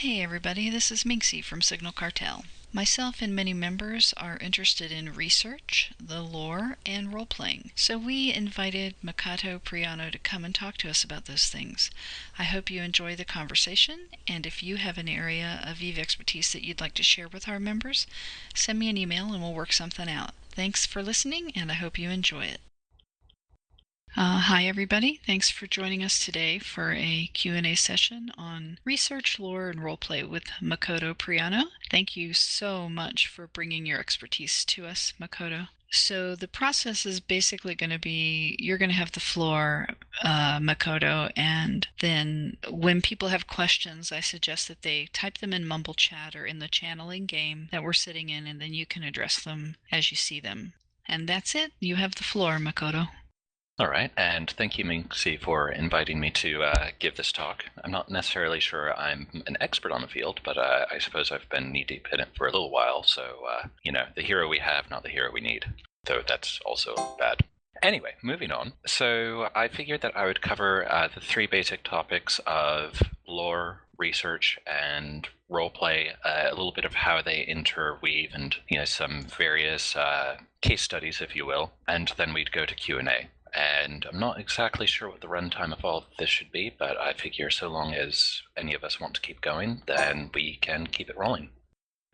Hey everybody, this is Minxie from Signal Cartel. Myself and many members are interested in research, the lore, and role-playing, so we invited Makoto Priano to come and talk to us about those things. I hope you enjoy the conversation, and if you have an area of EVE expertise that you'd like to share with our members, send me an email and we'll work something out. Thanks for listening, and I hope you enjoy it. Hi everybody, thanks for joining us today for a Q&A session on research, lore, and roleplay with Makoto Priano. Thank you so much for bringing your expertise to us, Makoto. So the process is basically going to be, you're going to have the floor, Makoto, and then when people have questions, I suggest that they type them in Mumble Chat or in the channeling game that we're sitting in, and then you can address them as you see them. And that's it. You have the floor, Makoto. All right, and thank you, Minxie, for inviting me to give this talk. I'm not necessarily sure I'm an expert on the field, but I suppose I've been knee-deep in it for a little while, so, the hero we have, not the hero we need, though that's also bad. Anyway, moving on. So I figured that I would cover the three basic topics of lore, research, and roleplay, a little bit of how they interweave and, some various case studies, if you will, and then we'd go to Q&A. And I'm not exactly sure what the runtime of all of this should be, but I figure so long as any of us want to keep going, then we can keep it rolling.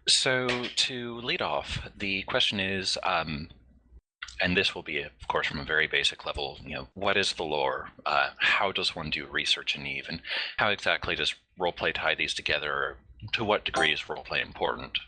So to lead off, the question is, and this will be, of course, from a very basic level, what is the lore? How does one do research in EVE? And how exactly does roleplay tie these together? To what degree is roleplay important?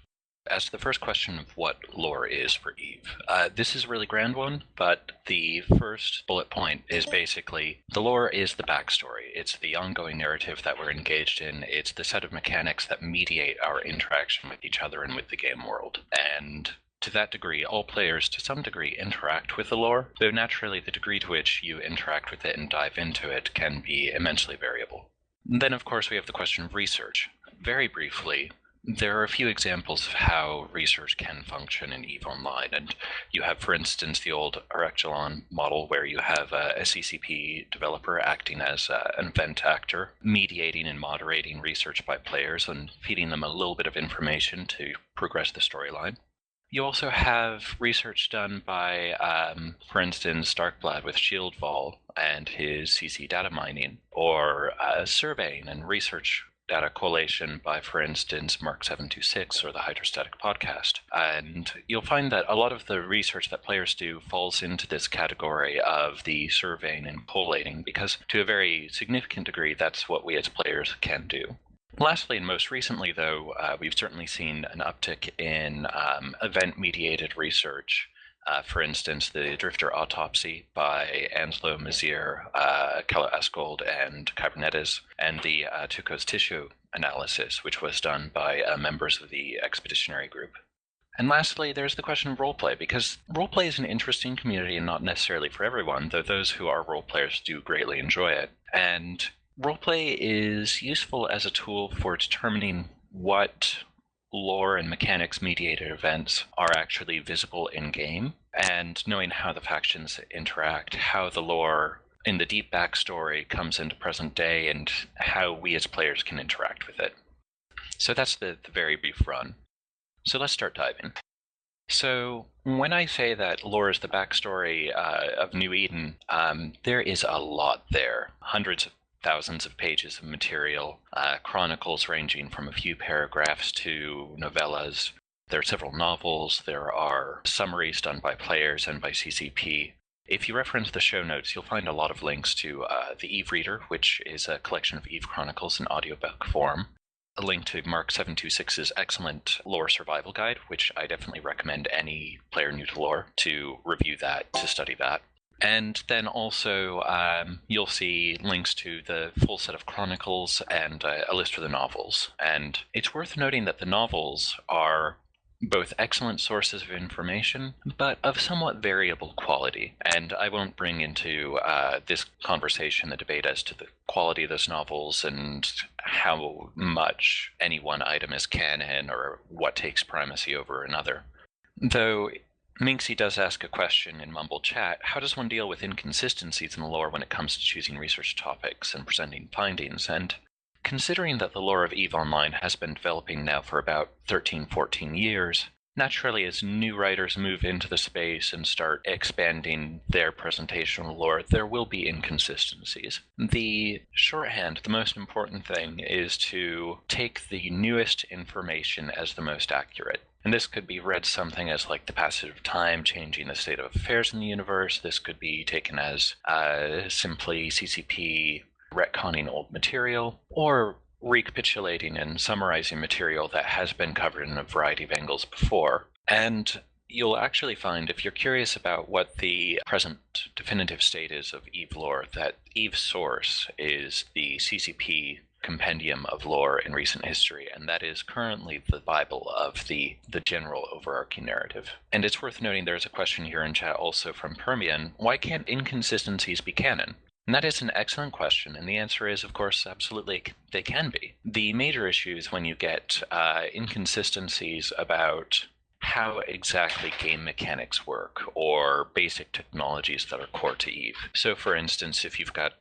As to the first question of what lore is for EVE, this is a really grand one, but the first bullet point is basically the lore is the backstory. It's the ongoing narrative that we're engaged in. It's the set of mechanics that mediate our interaction with each other and with the game world. And to that degree, all players to some degree interact with the lore, though naturally the degree to which you interact with it and dive into it can be immensely variable. Then, of course, we have the question of research. Very briefly, there are a few examples of how research can function in EVE Online, and you have, for instance, the old Archelon model where you have a CCP developer acting as an event actor, mediating and moderating research by players and feeding them a little bit of information to progress the storyline. You also have research done by, for instance, Darkblad with Shieldval and his CC data mining, or surveying and research data collation by, for instance, Mark 726 or the Hydrostatic Podcast. And you'll find that a lot of the research that players do falls into this category of the surveying and collating, because to a very significant degree, that's what we as players can do. Lastly, and most recently, though, we've certainly seen an uptick in event-mediated research. For instance, the Drifter Autopsy by Anslo, Mazier, Kella Askold, and Kybernetes, and the Tuco's Tissue Analysis, which was done by members of the Expeditionary Group. And lastly, there's the question of roleplay, because roleplay is an interesting community and not necessarily for everyone, though those who are roleplayers do greatly enjoy it. And roleplay is useful as a tool for determining what lore and mechanics mediated events are actually visible in-game, and knowing how the factions interact, how the lore in the deep backstory comes into present day, and how we as players can interact with it. So that's the very brief run. So let's start diving. So when I say that lore is the backstory of New Eden, there is a lot there. Hundreds of thousands of pages of material, chronicles ranging from a few paragraphs to novellas. There are several novels, there are summaries done by players and by CCP. If you reference the show notes, you'll find a lot of links to the EVE Reader, which is a collection of EVE chronicles in audiobook form, a link to Mark 726's excellent lore survival guide, which I definitely recommend any player new to lore to review that, to study that. And then also you'll see links to the full set of chronicles and a list of the novels. And it's worth noting that the novels are both excellent sources of information, but of somewhat variable quality. And I won't bring into this conversation the debate as to the quality of those novels and how much any one item is canon or what takes primacy over another. Though Minxie does ask a question in Mumble Chat: how does one deal with inconsistencies in the lore when it comes to choosing research topics and presenting findings? And considering that the lore of EVE Online has been developing now for about 13, 14 years, naturally, as new writers move into the space and start expanding their presentational lore, there will be inconsistencies. The shorthand, the most important thing, is to take the newest information as the most accurate. And this could be read something as like the passage of time changing the state of affairs in the universe. This could be taken as simply CCP retconning old material, or recapitulating and summarizing material that has been covered in a variety of angles before. And you'll actually find, if you're curious about what the present definitive state is of EVE lore, that EVE's source is the CCP compendium of lore in recent history, and that is currently the Bible of the general overarching narrative. And it's worth noting there's a question here in chat also from Permian: why can't inconsistencies be canon? And that is an excellent question, and the answer is, of course, absolutely they can be. The major issue is when you get inconsistencies about how exactly game mechanics work, or basic technologies that are core to EVE. So, for instance, if you've got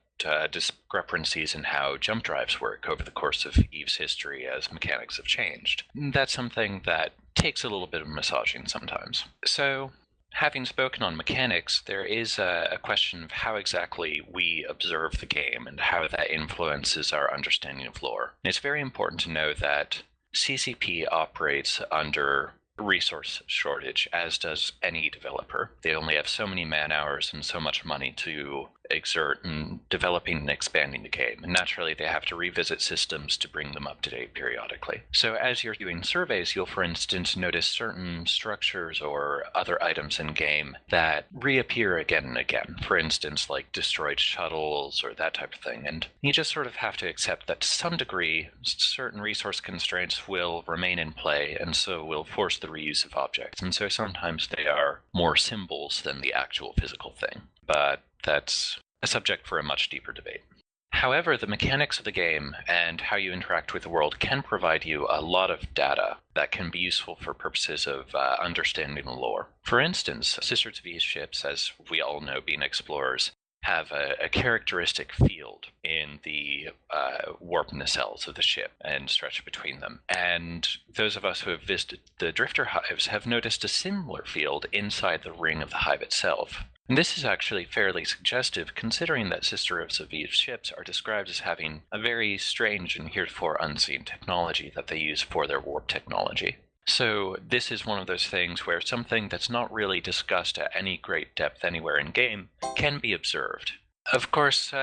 discrepancies in how jump drives work over the course of EVE's history as mechanics have changed, that's something that takes a little bit of massaging sometimes. So, having spoken on mechanics, there is a question of how exactly we observe the game and how that influences our understanding of lore. And it's very important to know that CCP operates under resource shortage, as does any developer. They only have so many man hours and so much money to exert in developing and expanding the game, and naturally they have to revisit systems to bring them up to date periodically. So as you're doing surveys, you'll for instance notice certain structures or other items in game that reappear again and again, for instance like destroyed shuttles or that type of thing, and you just sort of have to accept that to some degree certain resource constraints will remain in play, and so will force the reuse of objects, and so sometimes they are more symbols than the actual physical thing. But that's a subject for a much deeper debate. However, the mechanics of the game and how you interact with the world can provide you a lot of data that can be useful for purposes of understanding the lore. For instance, Sisters of Eve ships, as we all know being explorers, have a characteristic field in the warp nacelles of the ship and stretch between them. And those of us who have visited the drifter hives have noticed a similar field inside the ring of the hive itself. And this is actually fairly suggestive, considering that Sisters of Eve ships are described as having a very strange and heretofore unseen technology that they use for their warp technology. So this is one of those things where something that's not really discussed at any great depth anywhere in game can be observed. Of course,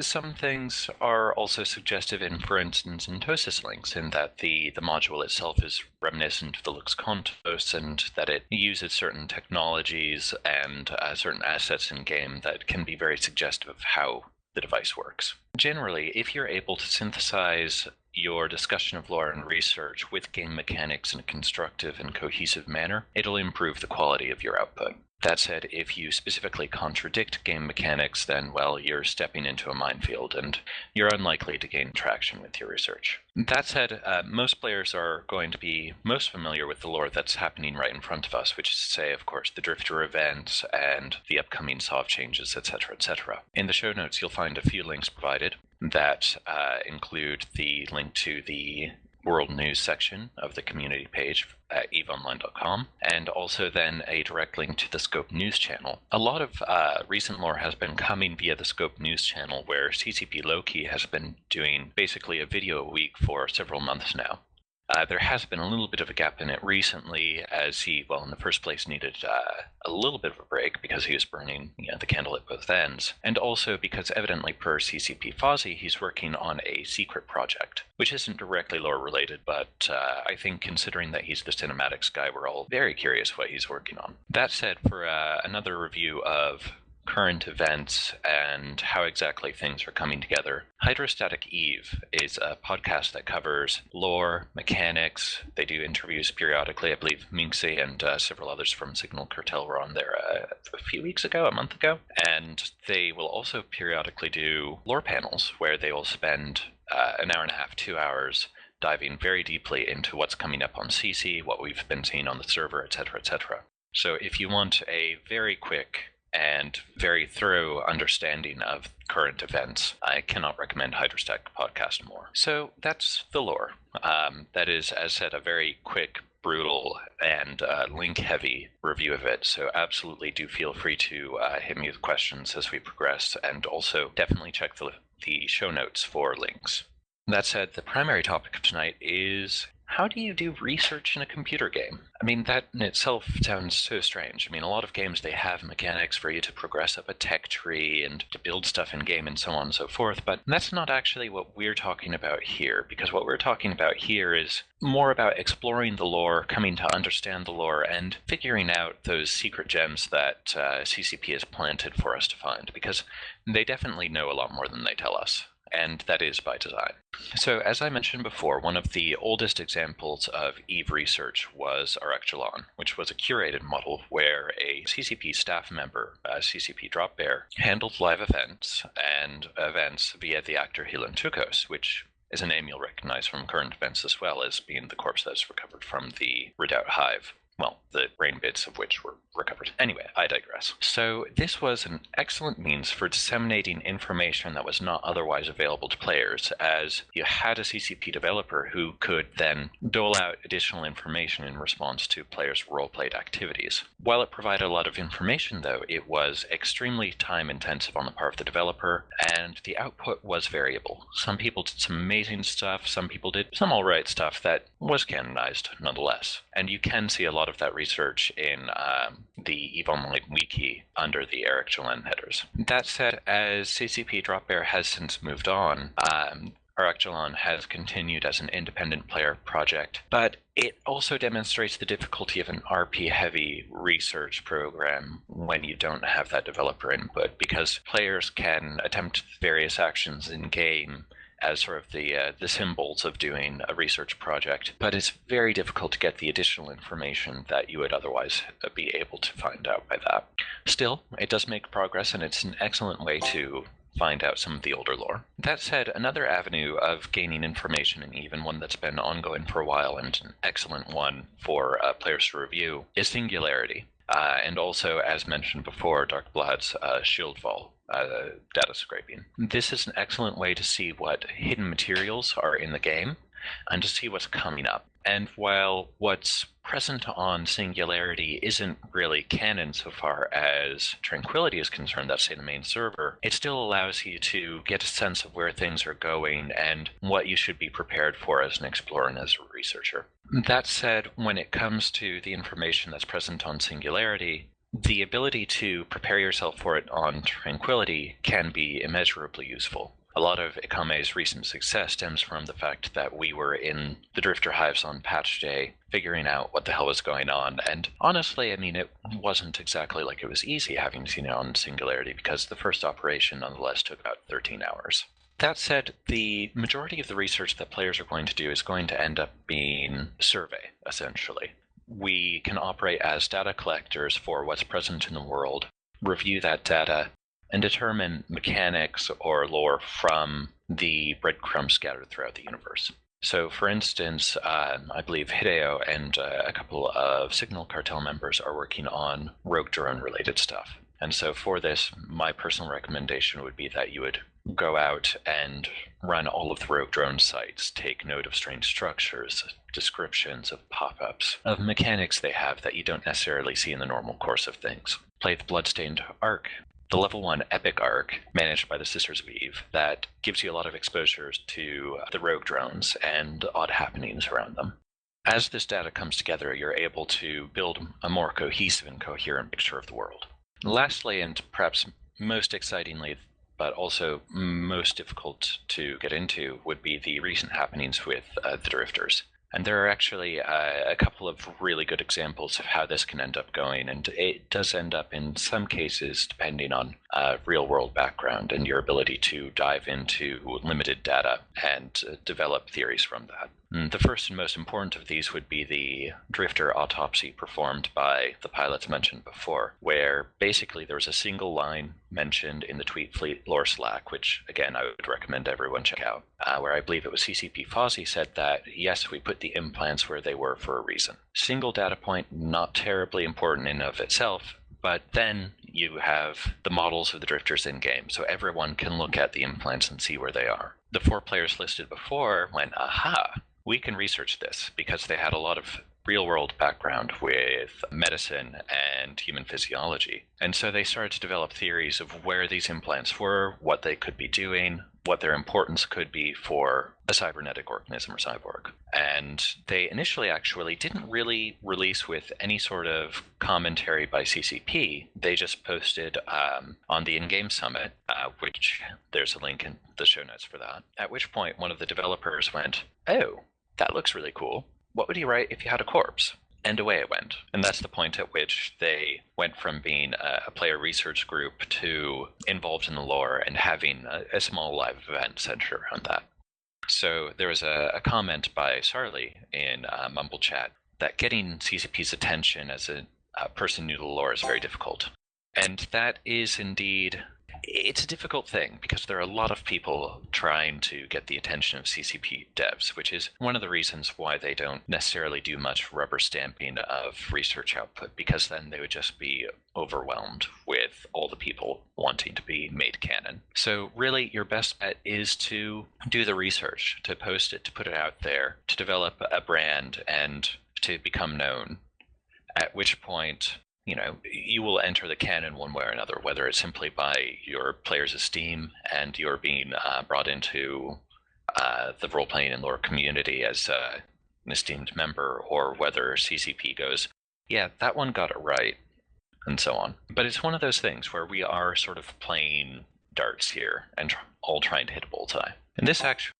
some things are also suggestive in, for instance, Entosis links, in that the module itself is reminiscent of the Lux Contos, and that it uses certain technologies and certain assets in game that can be very suggestive of how the device works. Generally, if you're able to synthesize your discussion of lore and research with game mechanics in a constructive and cohesive manner, it'll improve the quality of your output. That said, if you specifically contradict game mechanics, then, well, you're stepping into a minefield, and you're unlikely to gain traction with your research. That said, most players are going to be most familiar with the lore that's happening right in front of us, which is to say, of course, the Drifter events and the upcoming soft changes, etc., etc. In the show notes, you'll find a few links provided that include the link to the World News section of the community page at eveonline.com, and also then a direct link to the Scope News channel. A lot of recent lore has been coming via the Scope News channel, where CCP Loki has been doing basically a video a week for several months now. There has been a little bit of a gap in it recently, as he, well, in the first place, needed a little bit of a break because he was burning the candle at both ends, and also because, evidently per CCP Fozzie, he's working on a secret project, which isn't directly lore-related, but I think considering that he's the cinematics guy, we're all very curious what he's working on. That said, for another review of current events and how exactly things are coming together, Hydrostatic Eve is a podcast that covers lore, mechanics. They do interviews periodically. I believe Minxie and several others from Signal Cartel were on there a few weeks ago, a month ago. And they will also periodically do lore panels where they will spend an hour and a half, 2 hours diving very deeply into what's coming up on CC, what we've been seeing on the server, etc., etc. So if you want a very quick and very thorough understanding of current events, I cannot recommend Hydrostack podcast more. So that's the lore. That is, as said, a very quick, brutal, and link-heavy review of it, so absolutely do feel free to hit me with questions as we progress, and also definitely check the show notes for links. That said, the primary topic of tonight is how do you do research in a computer game? I mean, that in itself sounds so strange. I mean, a lot of games, they have mechanics for you to progress up a tech tree and to build stuff in-game and so on and so forth, but that's not actually what we're talking about here, because what we're talking about here is more about exploring the lore, coming to understand the lore, and figuring out those secret gems that CCP has planted for us to find, because they definitely know a lot more than they tell us. And that is by design. So as I mentioned before, one of the oldest examples of EVE research was Archelon, which was a curated model where a CCP staff member, CCP Dropbear, handled live events and events via the actor Helen Tukos, which is a name you'll recognize from current events as well as being the corpse that's recovered from the Redoubt Hive. Well, the brain bits of which were recovered. Anyway, I digress. So this was an excellent means for disseminating information that was not otherwise available to players, as you had a CCP developer who could then dole out additional information in response to players' role-played activities. While it provided a lot of information, though, it was extremely time-intensive on the part of the developer, and the output was variable. Some people did some amazing stuff, some people did some alright stuff that was canonized nonetheless. And you can see a lot of that research in the EVE Online wiki under the Archelon headers. That said, as CCP Dropbear has since moved on, Archelon has continued as an independent player project, but it also demonstrates the difficulty of an RP-heavy research program when you don't have that developer input, because players can attempt various actions in-game as sort of the symbols of doing a research project, but it's very difficult to get the additional information that you would otherwise be able to find out by that. Still, it does make progress, and it's an excellent way to find out some of the older lore. That said, another avenue of gaining information, and even one that's been ongoing for a while and an excellent one for players to review, is Singularity. And also, as mentioned before, Darkblood's Shield Vault data scraping. This is an excellent way to see what hidden materials are in the game and to see what's coming up. And while what's present on Singularity isn't really canon so far as Tranquility is concerned, that's say the main server, it still allows you to get a sense of where things are going and what you should be prepared for as an explorer and as a researcher. That said, when it comes to the information that's present on Singularity, the ability to prepare yourself for it on Tranquility can be immeasurably useful. A lot of Ikame's recent success stems from the fact that we were in the Drifter Hives on patch day, figuring out what the hell was going on, and honestly, I mean, it wasn't exactly like it was easy having seen it on Singularity, because the first operation nonetheless took about 13 hours. That said, the majority of the research that players are going to do is going to end up being survey, essentially. We can operate as data collectors for what's present in the world, review that data, and determine mechanics or lore from the breadcrumbs scattered throughout the universe. So, for instance, I believe Hideo and a couple of Signal Cartel members are working on rogue drone-related stuff. And so for this, my personal recommendation would be that you would go out and run all of the rogue drone sites, take note of strange structures, descriptions of pop-ups, of mechanics they have that you don't necessarily see in the normal course of things. Play the Bloodstained Arc, the level 1 epic arc managed by the Sisters of EVE that gives you a lot of exposures to the rogue drones and odd happenings around them. As this data comes together, you're able to build a more cohesive and coherent picture of the world. Lastly, and perhaps most excitingly, but also most difficult to get into, would be the recent happenings with the Drifters. And there are actually a couple of really good examples of how this can end up going, and it does end up in some cases depending on real-world background and your ability to dive into limited data and develop theories from that. The first and most important of these would be the Drifter autopsy performed by the pilots mentioned before, where basically there was a single line mentioned in the Tweet Fleet lore Slack, which again I would recommend everyone check out, where I believe it was CCP Fozzie said that, yes, we put the implants where they were for a reason. Single data point, not terribly important in of itself, But then you have the models of the drifters in-game, so everyone can look at the implants and see where they are. The 4 players listed before went, aha, we can research this, because they had a lot of real-world background with medicine and human physiology. And so they started to develop theories of where these implants were, what they could be doing, what their importance could be for a cybernetic organism or cyborg. And they initially actually didn't really release with any sort of commentary by CCP. They just posted on the in-game summit, which there's a link in the show notes for that, at which point one of the developers went, oh, that looks really cool. What would you write if you had a corpse? And away it went. And that's the point at which they went from being a player research group to involved in the lore and having a small live event centered around that. So there was a comment by Sarli in Mumble Chat that getting CCP's attention as a person new to the lore is very difficult. And that is indeed... It's a difficult thing because there are a lot of people trying to get the attention of CCP devs, which is one of the reasons why they don't necessarily do much rubber stamping of research output, because then they would just be overwhelmed with all the people wanting to be made canon. So really your best bet is to do the research, to post it, to put it out there, to develop a brand and to become known, at which point you will enter the canon one way or another, whether it's simply by your players' esteem and you're being brought into the role-playing and lore community as an esteemed member, or whether CCP goes, yeah, that one got it right, and so on. But it's one of those things where we are sort of playing darts here and all trying to hit a bullseye. And this actually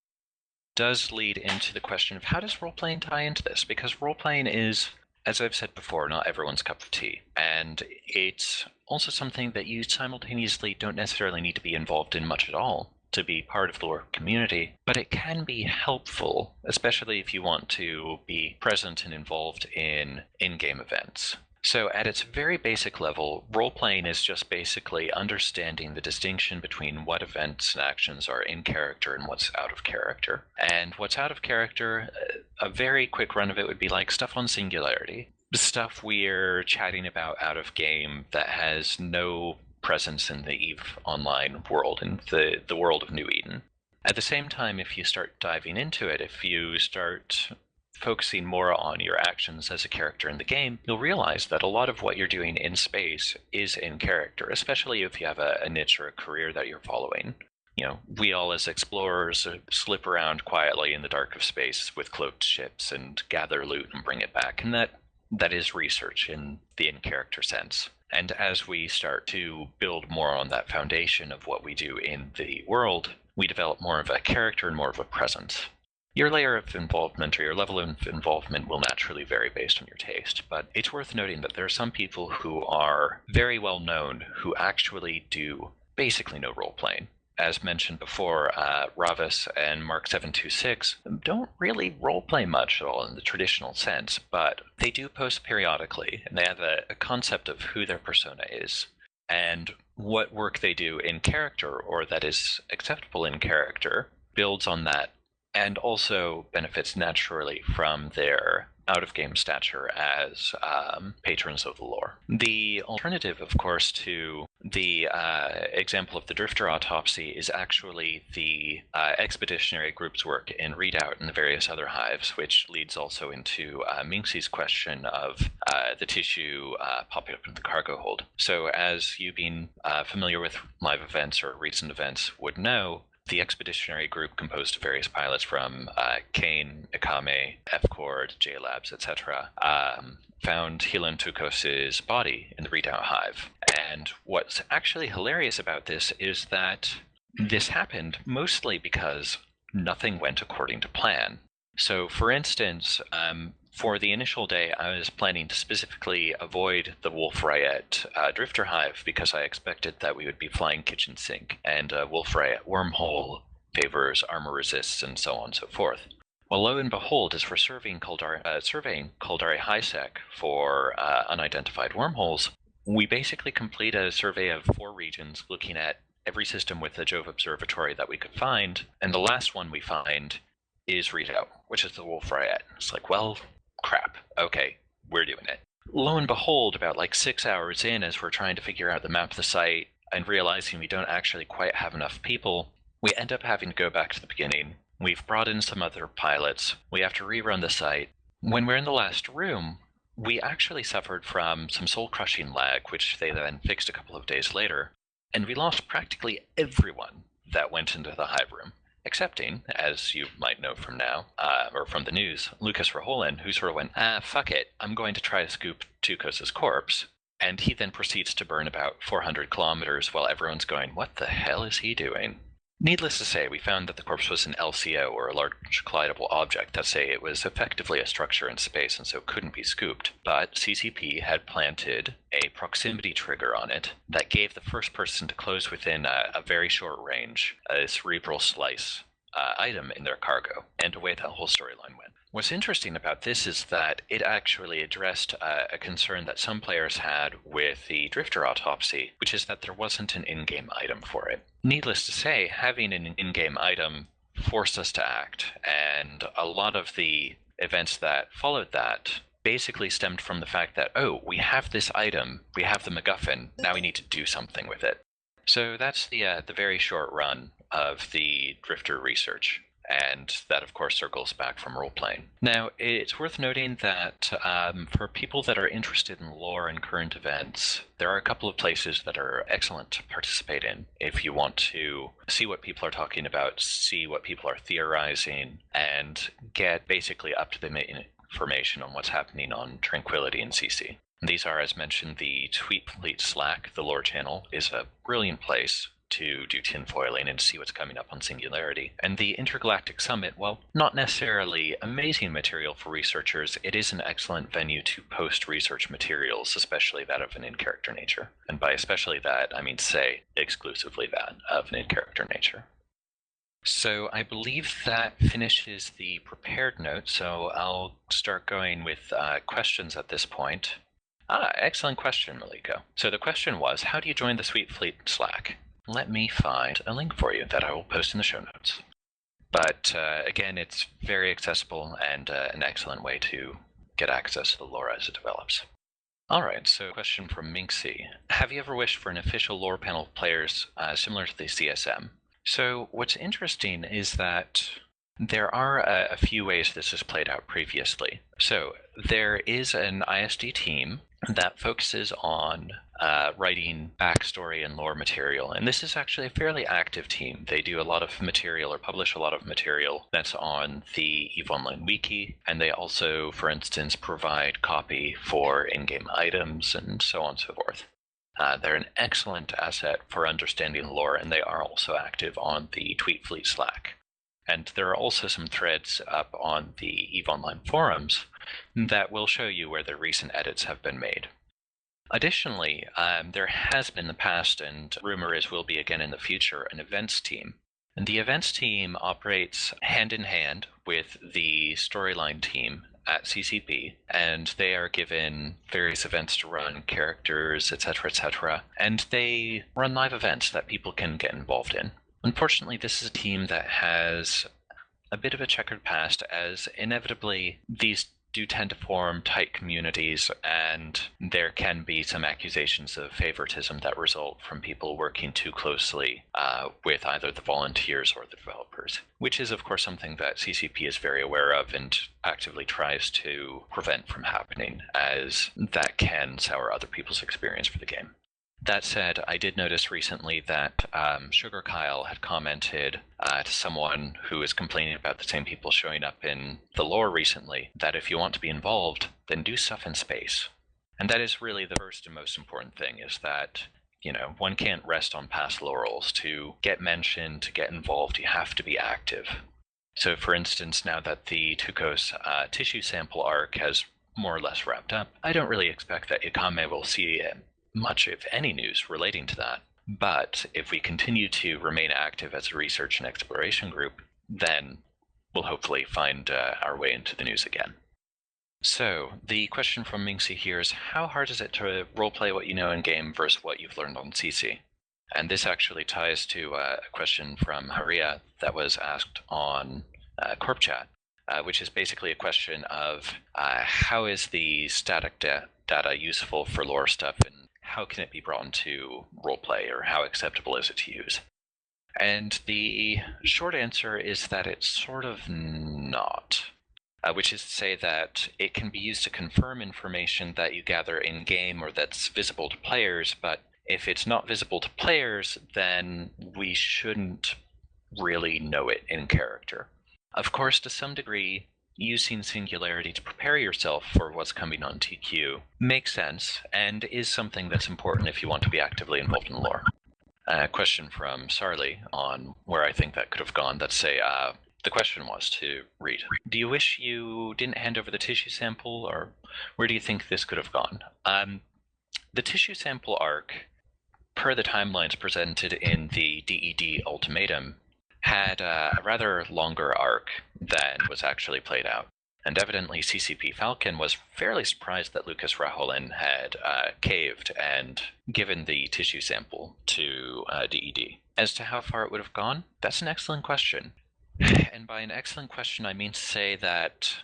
does lead into the question of how does role-playing tie into this? Because role-playing is, as I've said before, not everyone's cup of tea. And it's also something that you simultaneously don't necessarily need to be involved in much at all to be part of the lore community, but it can be helpful, especially if you want to be present and involved in in-game events. So at its very basic level, role-playing is just basically understanding the distinction between what events and actions are in character and what's out of character. And what's out of character, a very quick run of it would be like stuff on Singularity. Stuff we're chatting about out of game that has no presence in the EVE Online world, in the world of New Eden. At the same time, if you start diving into it, if you start focusing more on your actions as a character in the game, you'll realize that a lot of what you're doing in space is in character, especially if you have a niche or a career that you're following. We all as explorers slip around quietly in the dark of space with cloaked ships and gather loot and bring it back, and that is research in the in-character sense. And as we start to build more on that foundation of what we do in the world, we develop more of a character and more of a presence. Your layer of involvement or your level of involvement will naturally vary based on your taste, but it's worth noting that there are some people who are very well known who actually do basically no role-playing. As mentioned before, Ravis and Mark726 don't really role-play much at all in the traditional sense, but they do post periodically, and they have a concept of who their persona is and what work they do in character, or that is acceptable in character, builds on that and also benefits naturally from their out-of-game stature as patrons of the lore. The alternative, of course, to the example of the Drifter autopsy is actually the expeditionary group's work in Readout and the various other hives, which leads also into Minxie's question of the tissue popping up in the cargo hold. So as you being familiar with live events or recent events would know, the expeditionary group, composed of various pilots from Kane, Ikame, F-Cord, J-Labs, etc., found Hilon Tukos's body in the Redoubt Hive. And what's actually hilarious about this is that this happened mostly because nothing went according to plan. So, for instance, for the initial day, I was planning to specifically avoid the Wolf Riot Drifter Hive because I expected that we would be flying kitchen sink, and Wolf Riot Wormhole favors armor resists and so on and so forth. Well, lo and behold, as we're surveying Kaldari HiSec for unidentified wormholes, we basically complete a survey of 4 regions looking at every system with a Jove observatory that we could find, and the last one we find is Redoubt, which is the Wolf Riot. It's like, well, crap. Okay, we're doing it. Lo and behold, about like 6 hours in, as we're trying to figure out the map of the site and realizing we don't actually quite have enough people, we end up having to go back to the beginning. We've brought in some other pilots. We have to rerun the site. When we're in the last room, we actually suffered from some soul-crushing lag, which they then fixed a couple of days later, and we lost practically everyone that went into the hive room, excepting, as you might know from now, or from the news, Lucas Raholin, who sort of went, fuck it, I'm going to try to scoop Tukos' corpse. And he then proceeds to burn about 400 kilometers while everyone's going, what the hell is he doing? Needless to say, we found that the corpse was an LCO, or a large collidable object. That's say it was effectively a structure in space and so couldn't be scooped. But CCP had planted a proximity trigger on it that gave the first person to close within a very short range, a cerebral slice item in their cargo, and away that whole storyline went. What's interesting about this is that it actually addressed a concern that some players had with the Drifter autopsy, which is that there wasn't an in-game item for it. Needless to say, having an in-game item forced us to act, and a lot of the events that followed that basically stemmed from the fact that, oh, we have this item, we have the MacGuffin, now we need to do something with it. So that's the very short run of the Drifter research. And that, of course, circles back from role-playing. Now, it's worth noting that for people that are interested in lore and current events, there are a couple of places that are excellent to participate in if you want to see what people are talking about, see what people are theorizing, and get basically up-to-the-minute information on what's happening on Tranquility and CC. These are, as mentioned, the Tweet Fleet Slack, the lore channel, is a brilliant place to do tinfoiling and see what's coming up on Singularity. And the Intergalactic Summit, well, not necessarily amazing material for researchers, it is an excellent venue to post research materials, especially that of an in-character nature. And by especially that, I mean say exclusively that of an in-character nature. So I believe that finishes the prepared note, so I'll start going with questions at this point. Excellent question, Maliko. So the question was, how do you join the Sweet Fleet Slack? Let me find a link for you that I will post in the show notes. But again, it's very accessible and an excellent way to get access to the lore as it develops. All right, so a question from Minxie. Have you ever wished for an official lore panel of players similar to the CSM? So what's interesting is that there are a few ways this has played out previously. So there is an ISD team that focuses on writing backstory and lore material. And this is actually a fairly active team. They do a lot of material or publish a lot of material that's on the EVE Online Wiki. And they also, for instance, provide copy for in-game items and so on and so forth. They're an excellent asset for understanding lore, and they are also active on the Tweet Fleet Slack. And there are also some threads up on the EVE Online forums that will show you where the recent edits have been made. Additionally, there has been in the past, and rumor is will be again in the future, an events team. And the events team operates hand in hand with the storyline team at CCP, and they are given various events to run, characters, etc., and they run live events that people can get involved in. Unfortunately, this is a team that has a bit of a checkered past, as inevitably these do tend to form tight communities, and there can be some accusations of favoritism that result from people working too closely with either the volunteers or the developers, which is of course something that CCP is very aware of and actively tries to prevent from happening, as that can sour other people's experience for the game. That said, I did notice recently that Sugar Kyle had commented to someone who was complaining about the same people showing up in the lore recently, that if you want to be involved, then do stuff in space. And that is really the first and most important thing, is that, you know, one can't rest on past laurels. To get mentioned, to get involved, you have to be active. So for instance, now that the Tukos tissue sample arc has more or less wrapped up, I don't really expect that Ikame will see much, if any, news relating to that. But if we continue to remain active as a research and exploration group, then we'll hopefully find our way into the news again. So the question from Minxie here is, how hard is it to roleplay what you know in game versus what you've learned on CC? And this actually ties to a question from Haria that was asked on Corp Chat, which is basically a question of how is the static data useful for lore stuff, and how can it be brought into roleplay, or how acceptable is it to use? And the short answer is that it's sort of not. Which is to say that it can be used to confirm information that you gather in-game or that's visible to players, but if it's not visible to players, then we shouldn't really know it in character. Of course, to some degree, using Singularity to prepare yourself for what's coming on TQ makes sense, and is something that's important if you want to be actively involved in lore. A question from Sarli on where I think that could have gone. Let's say, the question was to read, do you wish you didn't hand over the tissue sample, or where do you think this could have gone? The tissue sample arc, per the timelines presented in the DED ultimatum, had a rather longer arc than was actually played out. And evidently CCP Falcon was fairly surprised that Lucas Raholen had caved and given the tissue sample to DED. As to how far it would have gone, that's an excellent question. And by an excellent question, I mean to say that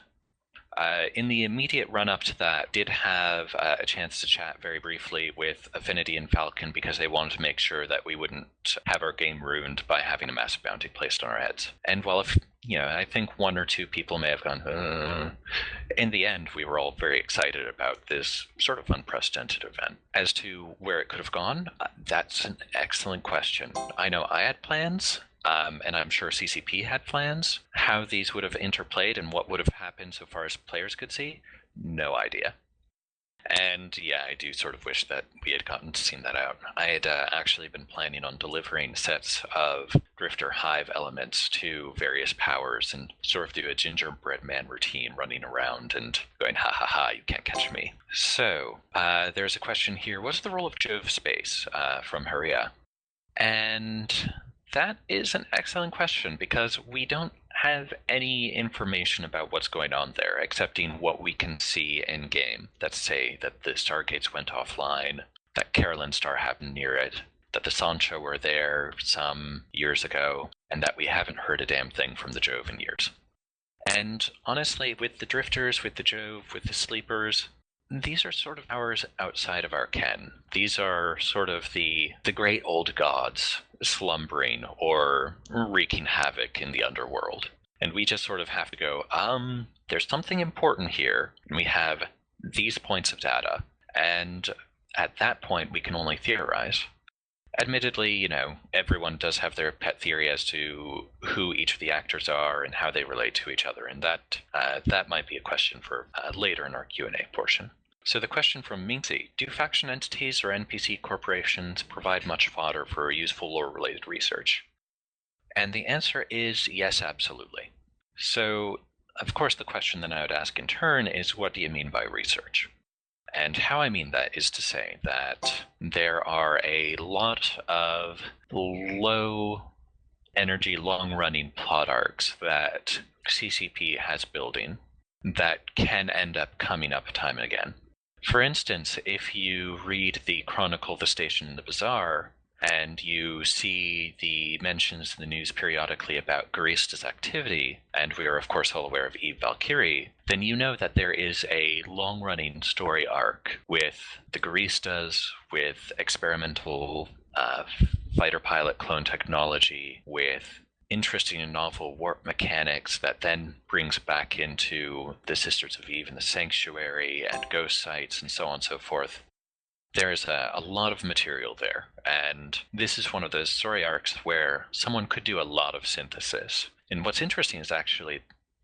in the immediate run-up to that, did have a chance to chat very briefly with Affinity and Falcon because they wanted to make sure that we wouldn't have our game ruined by having a massive bounty placed on our heads. And while I think one or two people may have gone, in the end, we were all very excited about this sort of unprecedented event. As to where it could have gone, that's an excellent question. I know I had plans. And I'm sure CCP had plans. How these would have interplayed and what would have happened so far as players could see, no idea. And yeah, I do sort of wish that we had gotten to see that out. I had actually been planning on delivering sets of Drifter Hive elements to various powers and sort of do a gingerbread man routine running around and going, ha ha ha, you can't catch me. So, there's a question here. What's the role of Jove space from Haria? And that is an excellent question, because we don't have any information about what's going on there, excepting what we can see in-game. That's say that the Stargates went offline, that Carolyn Star happened near it, that the Sancho were there some years ago, and that we haven't heard a damn thing from the Jove in years. And honestly, with the Drifters, with the Jove, with the Sleepers, these are sort of powers outside of our ken. These are sort of the great old gods slumbering or wreaking havoc in the underworld. And we just sort of have to go, there's something important here, and we have these points of data, and at that point we can only theorize. Admittedly, everyone does have their pet theory as to who each of the actors are and how they relate to each other, and that might be a question for later in our Q&A portion. So the question from Minxie, do faction entities or NPC corporations provide much fodder for useful lore-related research? And the answer is yes, absolutely. So, of course, the question that I would ask in turn is, what do you mean by research? And how I mean that is to say that there are a lot of low-energy, long-running plot arcs that CCP has building that can end up coming up time and again. For instance, if you read the Chronicle of the Station in the Bazaar, and you see the mentions in the news periodically about Garista's activity, and we are of course all aware of Eve Valkyrie, then you know that there is a long-running story arc with the Garistas, with experimental fighter pilot clone technology, with interesting and novel warp mechanics that then brings back into the Sisters of Eve and the Sanctuary and ghost sites and so on and so forth. There's a lot of material there, and this is one of those story arcs where someone could do a lot of synthesis. And what's interesting is actually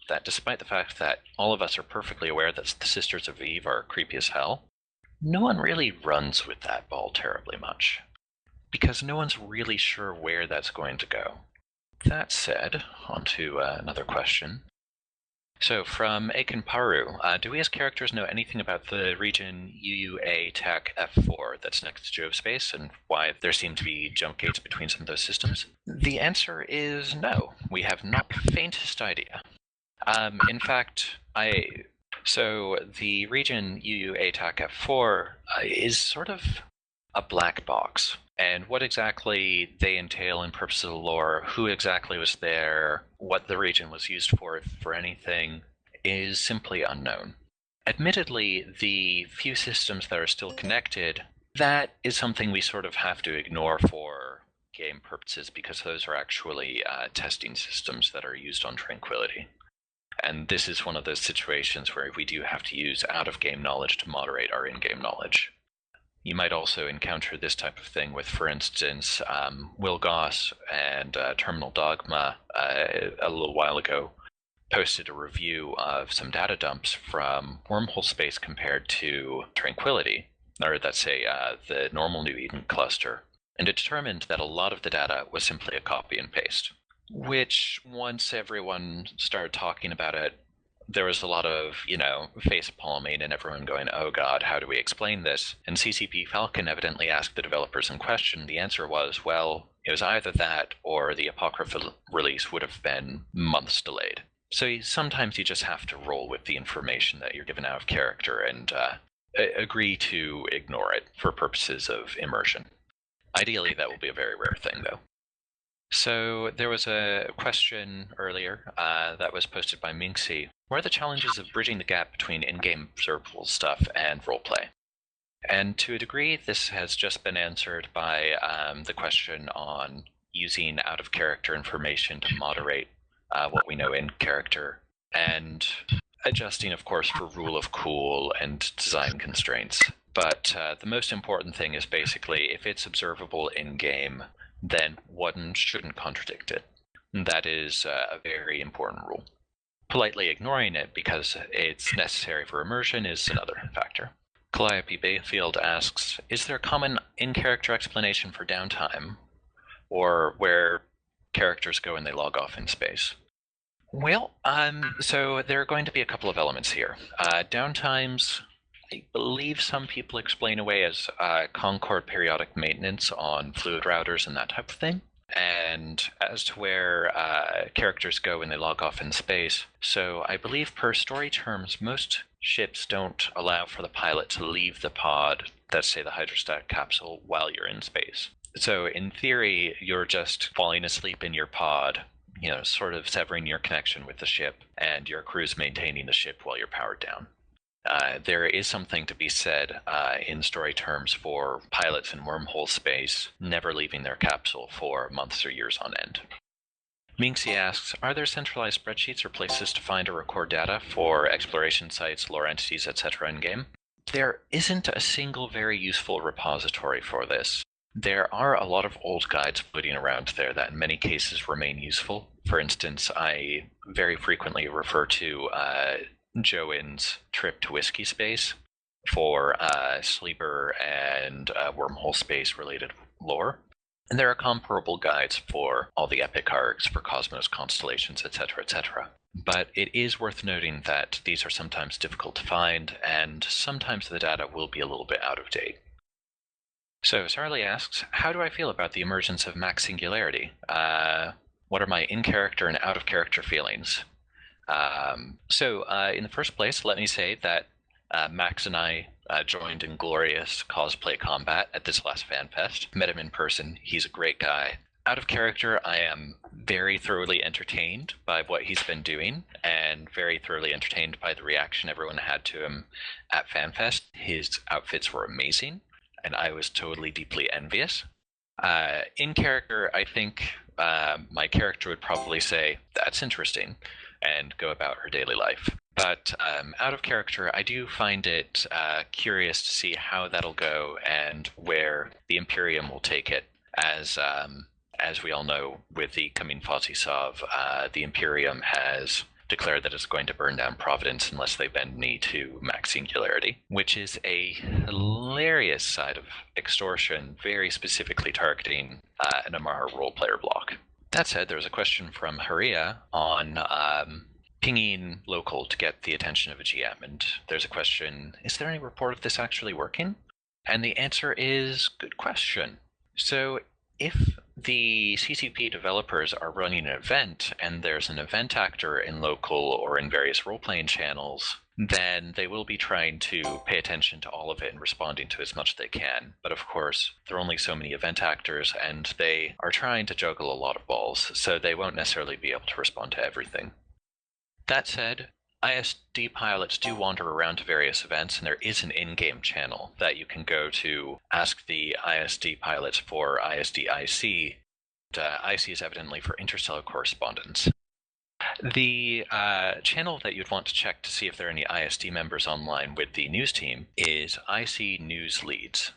that despite the fact that all of us are perfectly aware that the Sisters of Eve are creepy as hell, no one really runs with that ball terribly much, because no one's really sure where that's going to go. That said, on to another question. So, from Aiken Paru, do we as characters know anything about the region UUA TAC F4 that's next to Jove Space, and why there seem to be jump gates between some of those systems? The answer is no. We have not the faintest idea. In fact, so the region UUA TAC F4 is sort of a black box. And what exactly they entail in purposes of the lore, who exactly was there, what the region was used for, if for anything, is simply unknown. Admittedly, the few systems that are still connected, that is something we sort of have to ignore for game purposes because those are actually testing systems that are used on Tranquility. And this is one of those situations where we do have to use out-of-game knowledge to moderate our in-game knowledge. You might also encounter this type of thing with, for instance, Will Goss and Terminal Dogma a little while ago posted a review of some data dumps from Wormhole Space compared to Tranquility, or let's say the normal New Eden cluster, and it determined that a lot of the data was simply a copy and paste, which once everyone started talking about it, there was a lot of, face palming and everyone going, oh god, how do we explain this? And CCP Falcon evidently asked the developers in question. The answer was, well, it was either that or the Apocrypha release would have been months delayed. So sometimes you just have to roll with the information that you're given out of character and agree to ignore it for purposes of immersion. Ideally, that will be a very rare thing, though. So there was a question earlier that was posted by Minxie. What are the challenges of bridging the gap between in-game observable stuff and roleplay? And to a degree, this has just been answered by the question on using out-of-character information to moderate what we know in character, and adjusting, of course, for rule of cool and design constraints. But the most important thing is basically, if it's observable in-game, then one shouldn't contradict it. That is a very important rule. Politely ignoring it because it's necessary for immersion is another factor. Calliope Bayfield asks, is there a common in-character explanation for downtime, or where characters go when they log off in space? Well, so there are going to be a couple of elements here. Downtimes, I believe some people explain away as Concord periodic maintenance on fluid routers and that type of thing. And as to where characters go when they log off in space, so I believe per story terms, most ships don't allow for the pilot to leave the pod, let's say the hydrostatic capsule, while you're in space. So in theory, you're just falling asleep in your pod, sort of severing your connection with the ship, and your crew's maintaining the ship while you're powered down. There is something to be said in story terms for pilots in wormhole space never leaving their capsule for months or years on end. Minxie asks, are there centralized spreadsheets or places to find or record data for exploration sites, lore entities, etc. in-game? There isn't a single very useful repository for this. There are a lot of old guides floating around there that in many cases remain useful. For instance, I very frequently refer to Joan's trip to Whiskey Space for sleeper and wormhole space related lore. And there are comparable guides for all the epic arcs, for cosmos, constellations, etc., etc. But it is worth noting that these are sometimes difficult to find, and sometimes the data will be a little bit out of date. So Sarli asks, how do I feel about the emergence of max singularity? What are my in-character and out-of-character feelings? So in the first place, let me say that Max and I joined in glorious cosplay combat at this last FanFest. Met him in person. He's a great guy. Out of character, I am very thoroughly entertained by what he's been doing, and very thoroughly entertained by the reaction everyone had to him at FanFest. His outfits were amazing, and I was totally deeply envious. In character, I think my character would probably say, that's interesting, and go about her daily life. But out of character, I do find it curious to see how that'll go and where the Imperium will take it. As we all know, with the coming Fozzy-Sov, the Imperium has declared that it's going to burn down Providence unless they bend knee to max singularity, which is a hilarious side of extortion, very specifically targeting an Amara role-player block. That said, there's a question from Haria on pinging local to get the attention of a GM, and there's a question, is there any report of this actually working? And the answer is, good question. So if the CCP developers are running an event and there's an event actor in local or in various role-playing channels, then they will be trying to pay attention to all of it and responding to as much as they can. But of course, there are only so many event actors, and they are trying to juggle a lot of balls, so they won't necessarily be able to respond to everything. That said, ISD pilots do wander around to various events, and there is an in-game channel that you can go to ask the ISD pilots for ISD IC. IC is evidently for interstellar correspondence. The channel that you'd want to check to see if there are any ISD members online with the news team is IC News Leads.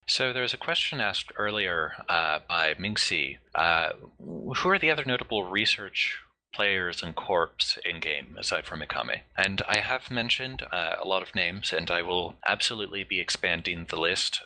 So there was a question asked earlier by Mingxi. Who are the other notable research players and corps in-game, aside from Mikami? And I have mentioned a lot of names, and I will absolutely be expanding the list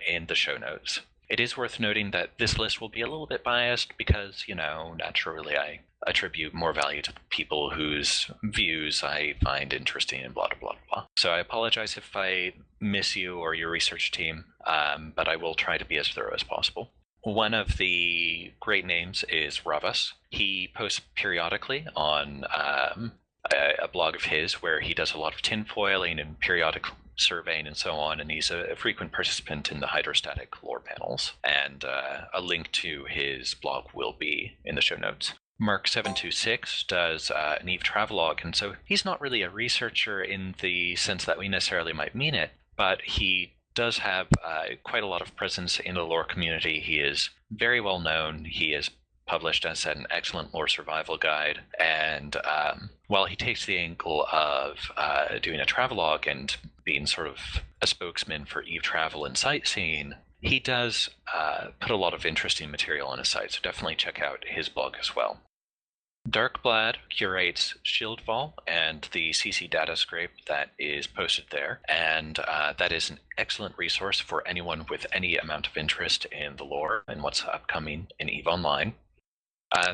in the show notes. It is worth noting that this list will be a little bit biased because, naturally I attribute more value to people whose views I find interesting and blah, blah, blah. So I apologize if I miss you or your research team, but I will try to be as thorough as possible. One of the great names is Ravas. He posts periodically on a blog of his where he does a lot of tinfoiling and periodic surveying and so on, and he's a frequent participant in the hydrostatic lore panels, and a link to his blog will be in the show notes. Mark726 does an EVE travelogue, and so he's not really a researcher in the sense that we necessarily might mean it, but he does have quite a lot of presence in the lore community. He is very well known. He is published, as said, an excellent lore survival guide, and while he takes the angle of doing a travelogue and being sort of a spokesman for EVE travel and sightseeing, he does put a lot of interesting material on his site, so definitely check out his blog as well. Darkblad curates Shieldfall and the CC data scrape that is posted there, and that is an excellent resource for anyone with any amount of interest in the lore and what's upcoming in EVE Online.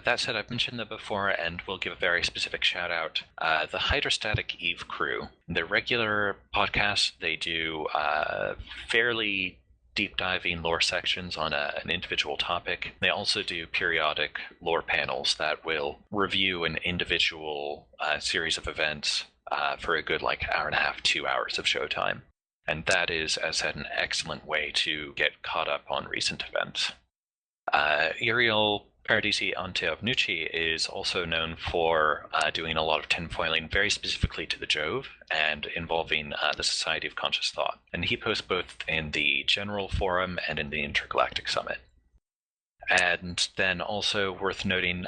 That said, I've mentioned them before, and we'll give a very specific shout out. The Hydrostatic EVE crew, their regular podcasts, they do fairly deep diving lore sections on an individual topic. They also do periodic lore panels that will review an individual series of events for a good hour and a half, 2 hours of showtime. And that is, as said, an excellent way to get caught up on recent events. Uriel Paradisi Anteovnucci is also known for doing a lot of tinfoiling, very specifically to the Jove, and involving the Society of Conscious Thought. And he posts both in the General Forum and in the Intergalactic Summit. And then also worth noting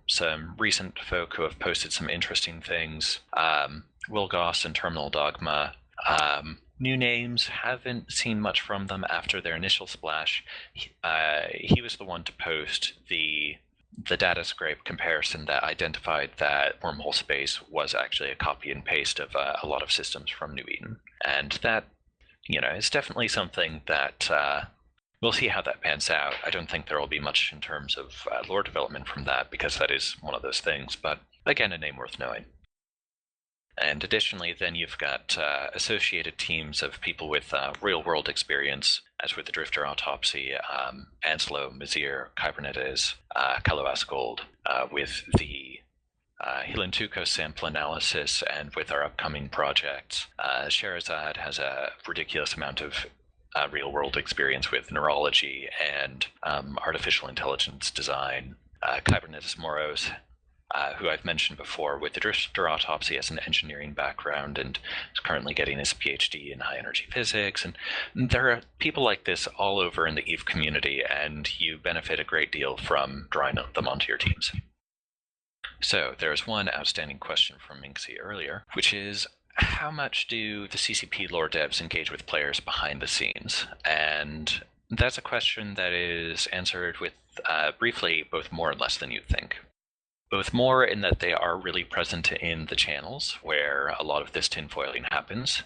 some recent folk who have posted some interesting things. Will Goss and Terminal Dogma. New names, haven't seen much from them after their initial splash. He was the one to post the data scrape comparison that identified that Wormhole Space was actually a copy and paste of a lot of systems from New Eden. And that, is definitely something that we'll see how that pans out. I don't think there will be much in terms of lore development from that, because that is one of those things, but again, a name worth knowing. And additionally, then you've got associated teams of people with real-world experience, as with the Drifter Autopsy, Anselo, Mizir, Kybernetes, Kaloas Gold, with the Hilantuko sample analysis, and with our upcoming projects. Sherazad has a ridiculous amount of real-world experience with neurology and artificial intelligence design. Kybernetes Moros, who I've mentioned before, with the Drifter Autopsy, has an engineering background and is currently getting his PhD in high-energy physics. And there are people like this all over in the EVE community, and you benefit a great deal from drawing them onto your teams. So there's one outstanding question from Minxie earlier, which is, how much do the CCP lore devs engage with players behind the scenes? And that's a question that is answered with, briefly, both more and less than you'd think. Both more in that they are really present in the channels where a lot of this tinfoiling happens,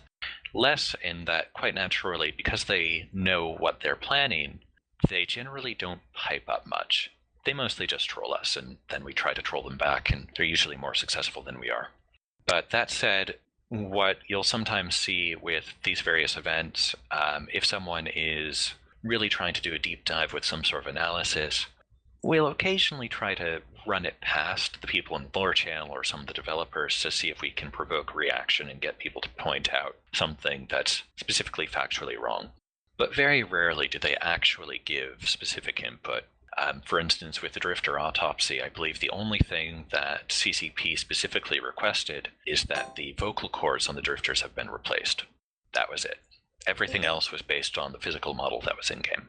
less in that, quite naturally, because they know what they're planning, they generally don't pipe up much. They mostly just troll us, and then we try to troll them back, and they're usually more successful than we are. But that said, what you'll sometimes see with these various events, if someone is really trying to do a deep dive with some sort of analysis, we'll occasionally try to run it past the people in the lore channel or some of the developers to see if we can provoke reaction and get people to point out something that's specifically factually wrong. But very rarely do they actually give specific input. For instance, with the Drifter autopsy, I believe the only thing that CCP specifically requested is that the vocal cords on the Drifters have been replaced. That was it. Everything else was based on the physical model that was in-game.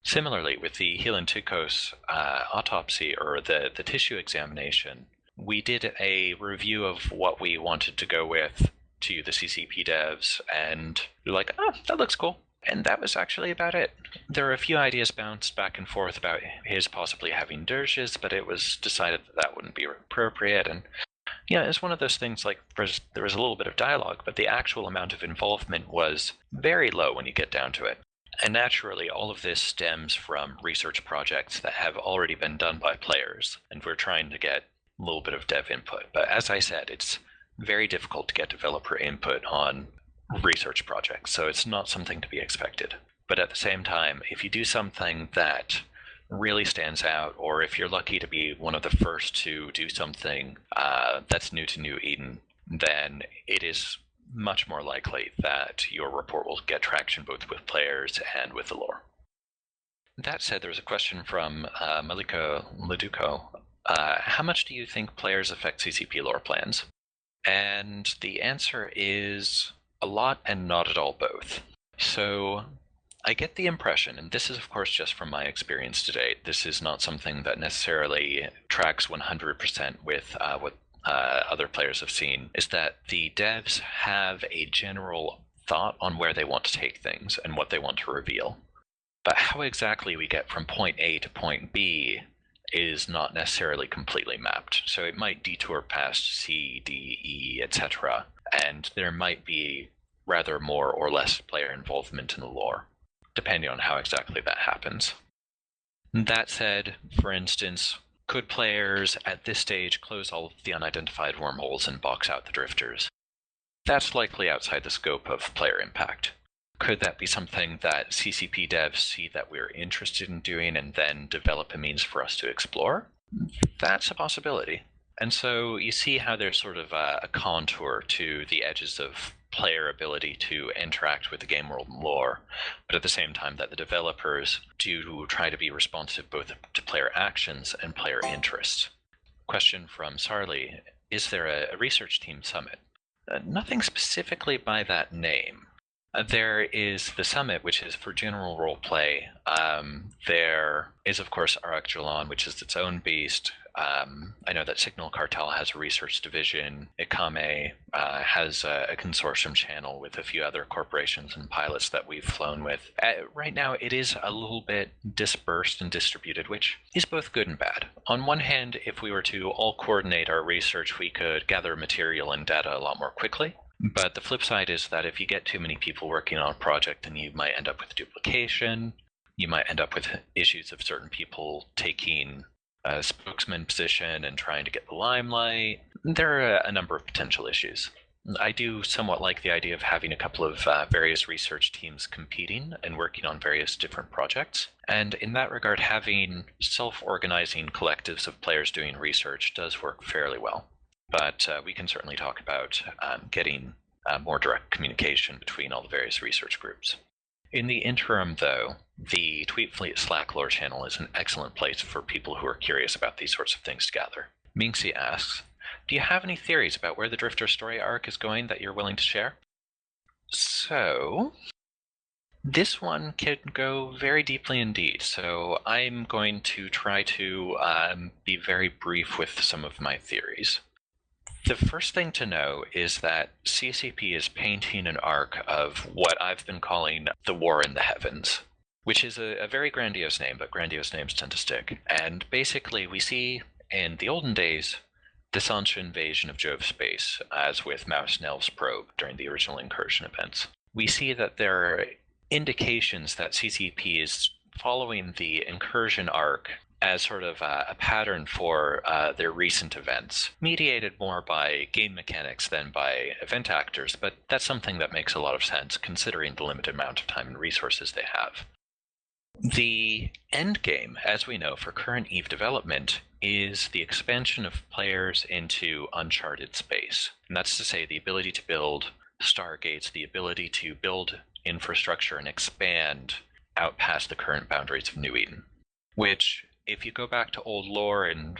Similarly, with the Hilantukos autopsy, or the tissue examination, we did a review of what we wanted to go with to the CCP devs, and they're like, oh, that looks cool. And that was actually about it. There were a few ideas bounced back and forth about his possibly having dirges, but it was decided that that wouldn't be appropriate. And yeah, it's one of those things, like, there was a little bit of dialogue, but the actual amount of involvement was very low when you get down to it. And naturally, all of this stems from research projects that have already been done by players, and we're trying to get a little bit of dev input. But as I said, it's very difficult to get developer input on research projects, so it's not something to be expected. But at the same time, if you do something that really stands out, or if you're lucky to be one of the first to do something that's new to New Eden, then it is much more likely that your report will get traction both with players and with the lore. That said, there's a question from Malika Leduco. How much do you think players affect CCP lore plans? And the answer is a lot and not at all both. So I get the impression, and this is of course just from my experience to date, this is not something that necessarily tracks 100% with what other players have seen, is that the devs have a general thought on where they want to take things and what they want to reveal. But how exactly we get from point A to point B is not necessarily completely mapped. So it might detour past C, D, E, etc., and there might be rather more or less player involvement in the lore, depending on how exactly that happens. That said, for instance, could players at this stage close all of the unidentified wormholes and box out the drifters? That's likely outside the scope of player impact. Could that be something that CCP devs see that we're interested in doing and then develop a means for us to explore? That's a possibility. And so you see how there's sort of a contour to the edges of player ability to interact with the game world and lore, but at the same time that the developers do try to be responsive both to player actions and player interests. Question from Sarli, is there a research team summit? Nothing specifically by that name. There is the summit, which is for general roleplay. There is, of course, Arak-Jalan, which is its own beast. I know that Signal Cartel has a research division. Ikame has a consortium channel with a few other corporations and pilots that we've flown with. Right now, it is a little bit dispersed and distributed, which is both good and bad. On one hand, if we were to all coordinate our research, we could gather material and data a lot more quickly. But the flip side is that if you get too many people working on a project, then you might end up with duplication. You might end up with issues of certain people taking a spokesman position and trying to get the limelight. There are a number of potential issues. I do somewhat like the idea of having a couple of various research teams competing and working on various different projects. And in that regard, having self-organizing collectives of players doing research does work fairly well. But we can certainly talk about getting more direct communication between all the various research groups. In the interim, though, the Tweet Fleet Slack lore channel is an excellent place for people who are curious about these sorts of things to gather. Minxie asks, do you have any theories about where the Drifter story arc is going that you're willing to share? So, this one can go very deeply indeed, so I'm going to try to be very brief with some of my theories. The first thing to know is that CCP is painting an arc of what I've been calling the War in the Heavens, which is a very grandiose name, but grandiose names tend to stick. And basically, we see in the olden days the Sancha invasion of Jove space, as with Mouse Nel's probe during the original incursion events. We see that there are indications that CCP is following the incursion arc as sort of a pattern for their recent events, mediated more by game mechanics than by event actors, but that's something that makes a lot of sense considering the limited amount of time and resources they have. The end game, as we know, for current EVE development is the expansion of players into uncharted space. And that's to say the ability to build stargates, the ability to build infrastructure and expand out past the current boundaries of New Eden, which if you go back to old lore and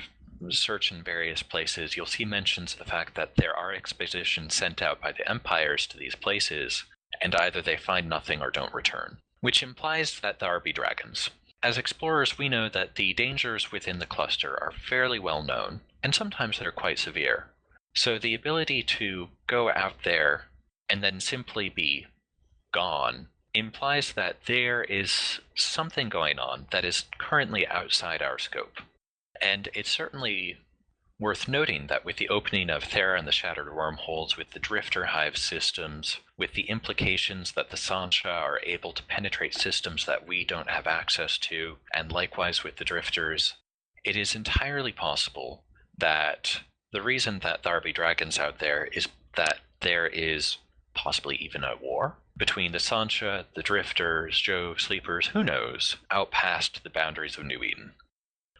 search in various places, you'll see mentions of the fact that there are expeditions sent out by the empires to these places, and either they find nothing or don't return, which implies that there be dragons. As explorers, we know that the dangers within the cluster are fairly well known, and sometimes they're quite severe. So the ability to go out there and then simply be gone implies that there is something going on that is currently outside our scope. And it's certainly worth noting that with the opening of Thera and the Shattered Wormholes, with the Drifter Hive systems, with the implications that the Sancha are able to penetrate systems that we don't have access to, and likewise with the Drifters, it is entirely possible that the reason that there be dragons out there is that there is possibly even a war between the Sancha, the Drifters, Jove, Sleepers, who knows, out past the boundaries of New Eden.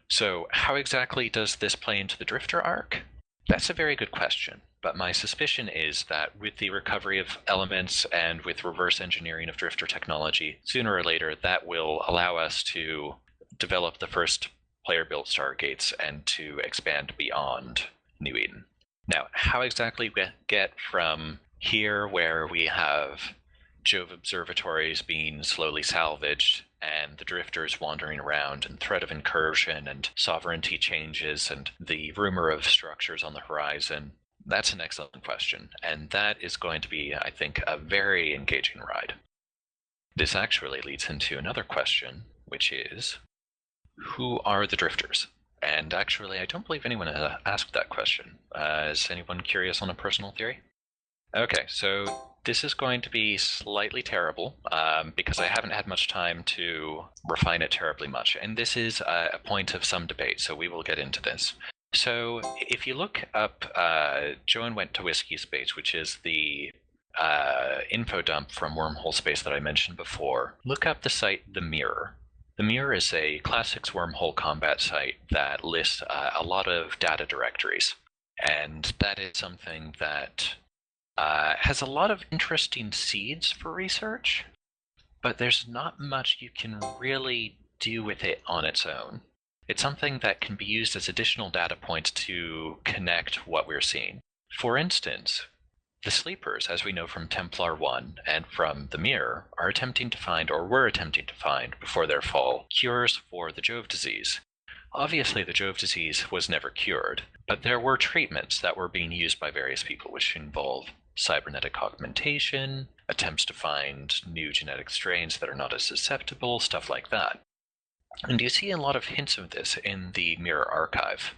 So how exactly does this play into the Drifter arc? That's a very good question, but my suspicion is that with the recovery of elements and with reverse engineering of Drifter technology, sooner or later that will allow us to develop the first player-built stargates and to expand beyond New Eden. Now, how exactly we get from here, where we have Jove observatories being slowly salvaged and the Drifters wandering around and threat of incursion and sovereignty changes and the rumor of structures on the horizon, that's an excellent question, and that is going to be, I think, a very engaging ride. This actually leads into another question, which is, who are the Drifters? And actually, I don't believe anyone has asked that question. Is anyone curious on a personal theory? Okay, so this is going to be slightly terrible because I haven't had much time to refine it terribly much. And this is a point of some debate, so we will get into this. So if you look up Joan Went to Whiskey Space, which is the info dump from Wormhole Space that I mentioned before, look up the site The Mirror. The Mirror is a classics wormhole combat site that lists a lot of data directories. And that is something that has a lot of interesting seeds for research, but there's not much you can really do with it on its own. It's something that can be used as additional data points to connect what we're seeing. For instance, the Sleepers, as we know from Templar 1 and from the Mirror, are attempting to find, or were attempting to find, before their fall, cures for the Jove disease. Obviously, the Jove disease was never cured, but there were treatments that were being used by various people, which involve cybernetic augmentation, attempts to find new genetic strains that are not as susceptible, stuff like that. And you see a lot of hints of this in the Mirror archive.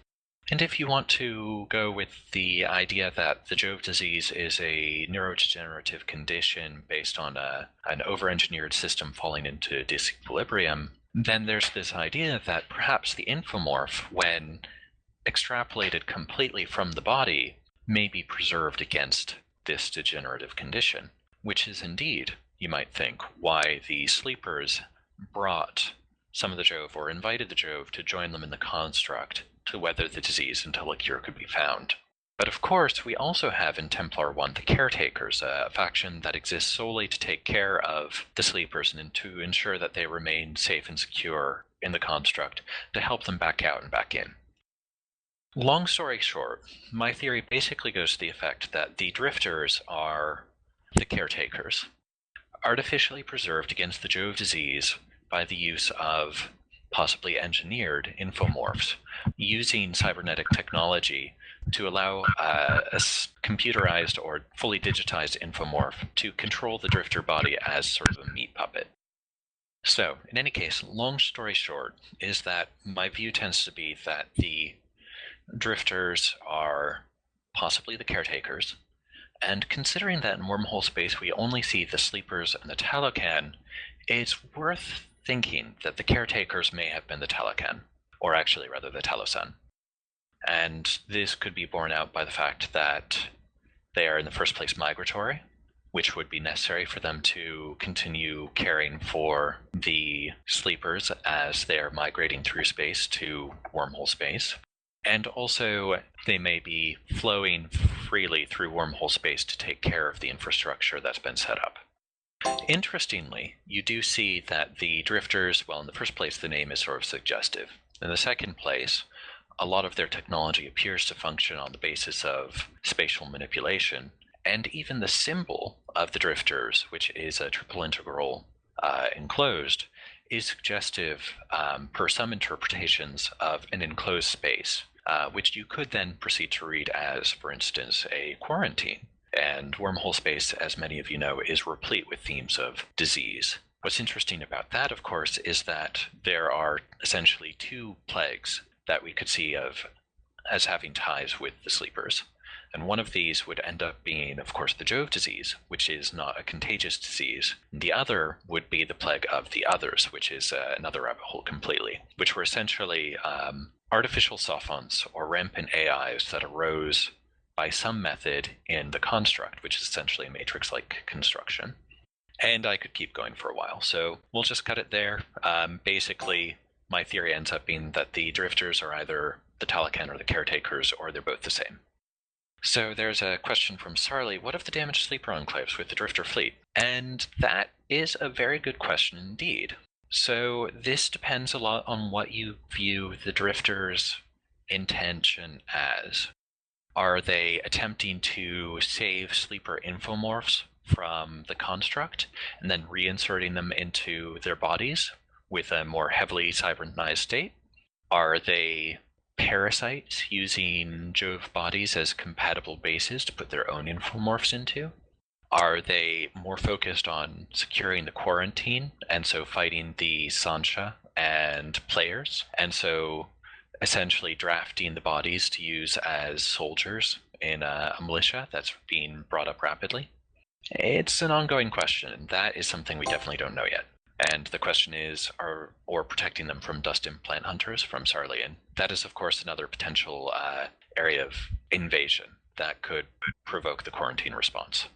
And if you want to go with the idea that the Jove disease is a neurodegenerative condition based on an over-engineered system falling into disequilibrium, then there's this idea that perhaps the infomorph, when extrapolated completely from the body, may be preserved against this degenerative condition, which is indeed, you might think, why the Sleepers brought some of the Jove, or invited the Jove to join them in the construct to weather the disease until a cure could be found. But of course, we also have in Templar 1 the Caretakers, a faction that exists solely to take care of the Sleepers and to ensure that they remain safe and secure in the construct, to help them back out and back in. Long story short, my theory basically goes to the effect that the Drifters are the Caretakers, artificially preserved against the Jove disease by the use of possibly engineered infomorphs, using cybernetic technology to allow a computerized or fully digitized infomorph to control the Drifter body as sort of a meat puppet. So, in any case, long story short, is that my view tends to be that the Drifters are possibly the Caretakers, and considering that in Wormhole Space we only see the Sleepers and the Talocan, it's worth thinking that the Caretakers may have been the Talocan, or actually rather the Talosan. And this could be borne out by the fact that they are in the first place migratory, which would be necessary for them to continue caring for the Sleepers as they are migrating through space to Wormhole Space. And also, they may be flowing freely through Wormhole Space to take care of the infrastructure that's been set up. Interestingly, you do see that the Drifters, well, in the first place, the name is sort of suggestive. In the second place, a lot of their technology appears to function on the basis of spatial manipulation, and even the symbol of the drifters, which is a triple integral enclosed, is suggestive, per some interpretations, of an enclosed space, which you could then proceed to read as, for instance, a quarantine. And wormhole space, as many of you know, is replete with themes of disease. What's interesting about that, of course, is that there are essentially two plagues that we could see of as having ties with the sleepers. And one of these would end up being, of course, the Jove disease, which is not a contagious disease. The other would be the plague of the others, which is another rabbit hole completely, which were essentially artificial sophonts or rampant AIs that arose by some method in the construct, which is essentially a matrix-like construction. And I could keep going for a while, so we'll just cut it there. Basically, my theory ends up being that the drifters are either the Talican or the caretakers, or they're both the same. So there's a question from Sarli, what of the damaged sleeper enclaves with the drifter fleet? And that is a very good question indeed. So this depends a lot on what you view the drifters' intention as. Are they attempting to save sleeper infomorphs from the construct and then reinserting them into their bodies with a more heavily cybernized state? Are they parasites using Jove bodies as compatible bases to put their own infomorphs into? Are they more focused on securing the quarantine and so fighting the Sancha and players, and so essentially drafting the bodies to use as soldiers in a militia that's being brought up rapidly? It's an ongoing question, and that is something we definitely don't know yet. And the question is, or protecting them from dust implant hunters from Sarlian. That is, of course, another potential area of invasion that could provoke the quarantine response.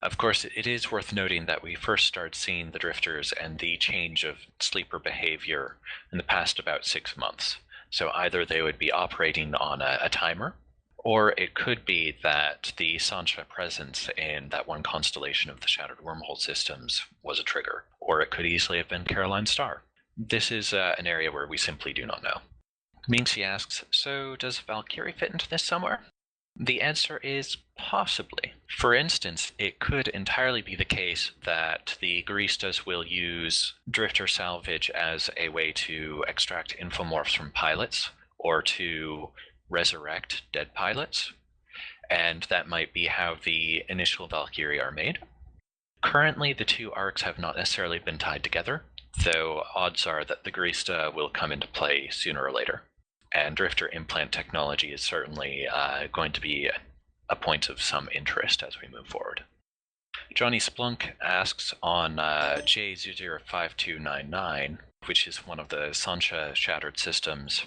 Of course, it is worth noting that we first started seeing the drifters and the change of sleeper behavior in the past about 6 months. So either they would be operating on a timer, or it could be that the Sancha presence in that one constellation of the Shattered Wormhole systems was a trigger, or it could easily have been Caroline's star. This is an area where we simply do not know. Minxie asks, so does Valkyrie fit into this somewhere? The answer is possibly. For instance, it could entirely be the case that the Guristas will use drifter salvage as a way to extract infomorphs from pilots, or to resurrect dead pilots, and that might be how the initial Valkyrie are made. Currently, the two arcs have not necessarily been tied together, though odds are that the Gurista will come into play sooner or later. And drifter implant technology is certainly going to be a point of some interest as we move forward. Johnny Splunk asks on J005299, which is one of the Sancha shattered systems,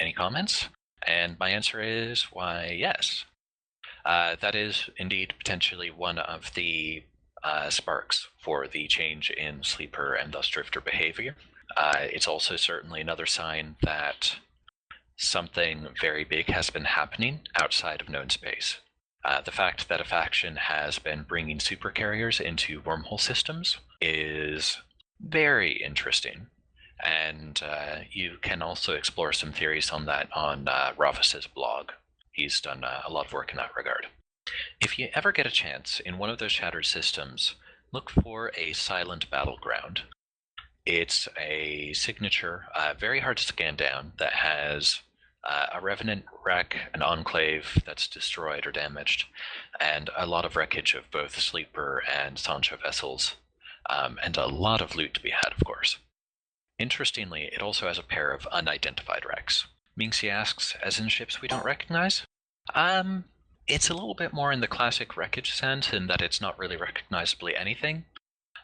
any comments? And my answer is, why, yes. That is indeed potentially one of the sparks for the change in sleeper and thus drifter behavior. It's also certainly another sign that something very big has been happening outside of known space. The fact that a faction has been bringing supercarriers into wormhole systems is very interesting, and you can also explore some theories on that on Ravas's blog. He's done a lot of work in that regard. If you ever get a chance in one of those shattered systems, look for a silent battleground. It's a signature, very hard to scan down, that has a revenant wreck, an enclave that's destroyed or damaged, and a lot of wreckage of both sleeper and Sancha vessels, and a lot of loot to be had, of course. Interestingly, it also has a pair of unidentified wrecks. Minxie asks, as in ships we don't recognize? It's a little bit more in the classic wreckage sense, in that it's not really recognizably anything.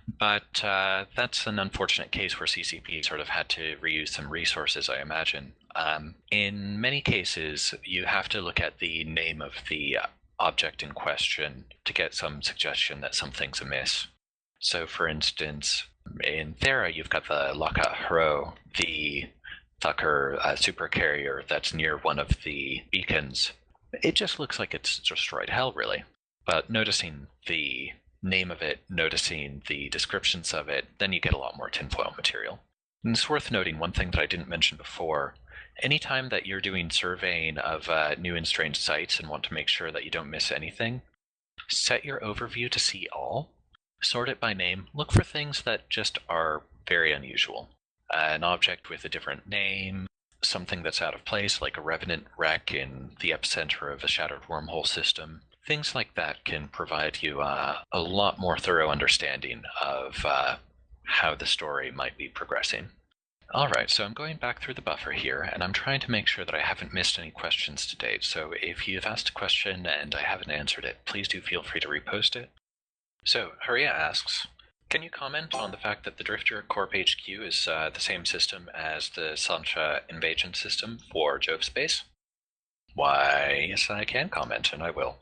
But that's an unfortunate case where CCP sort of had to reuse some resources, I imagine. In many cases, you have to look at the name of the object in question to get some suggestion that something's amiss. So, for instance, in Thera, you've got the Laka Hro, the Tucker supercarrier that's near one of the beacons. It just looks like it's destroyed hell, really. But noticing the name of it, noticing the descriptions of it, then you get a lot more tinfoil material. And it's worth noting one thing that I didn't mention before. Anytime that you're doing surveying of new and strange sites and want to make sure that you don't miss anything, set your overview to see all, sort it by name, look for things that just are very unusual. An object with a different name, something that's out of place, like a revenant wreck in the epicenter of a shattered wormhole system. Things like that can provide you a lot more thorough understanding of how the story might be progressing. Alright, so I'm going back through the buffer here, and I'm trying to make sure that I haven't missed any questions to date, so if you've asked a question and I haven't answered it, please do feel free to repost it. So, Haria asks, can you comment on the fact that the Drifter Corp HQ is the same system as the Sancha invasion system for Jove space? Why, yes, I can comment, and I will.